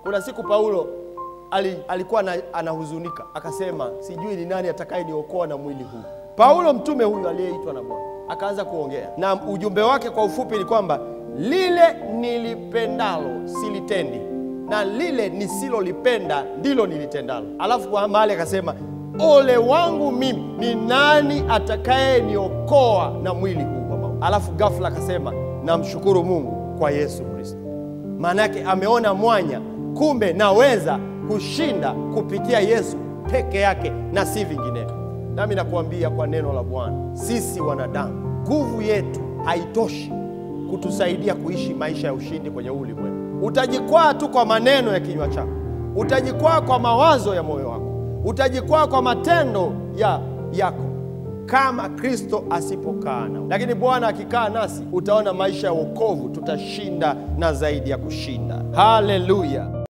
Kuna siku Paulo alikuwa anahuzunika, akasema sijui ni nani atakayeniokoa na mwili huu. Paulo mtume huyu aliyeitwa na Bwana akaanza kuongea, na ujumbe wake kwa ufupi ni kwamba lile nilipendalo silitendi, na lile nisilolipenda ndilo nilitendalo. Alafu kwa mahali akasema ole wangu mimi, ni nani atakayeniokoa na mwili huu wa mauti? Alafu ghafla akasema namshukuru Mungu kwa Yesu Kristo. Maana yake ameona mwanya, kumbe naweza kushinda kupitia Yesu peke yake na si vinginevyo. Nami nakuambia kwa neno la Bwana, sisi wanadamu nguvu yetu haitoshi kutusaidia kuishi maisha ya ushindi kwenye ulimwengu. Utajikwaa tu kwa maneno ya kinywa chako, utajikwaa kwa mawazo ya moyo wako, utajikwaa kwa matendo yako kama Kristo asipokaa nao. Lakini Bwana akikaa nasi, utaona maisha ya wokovu, tutashinda na zaidi ya kushinda. Haleluya.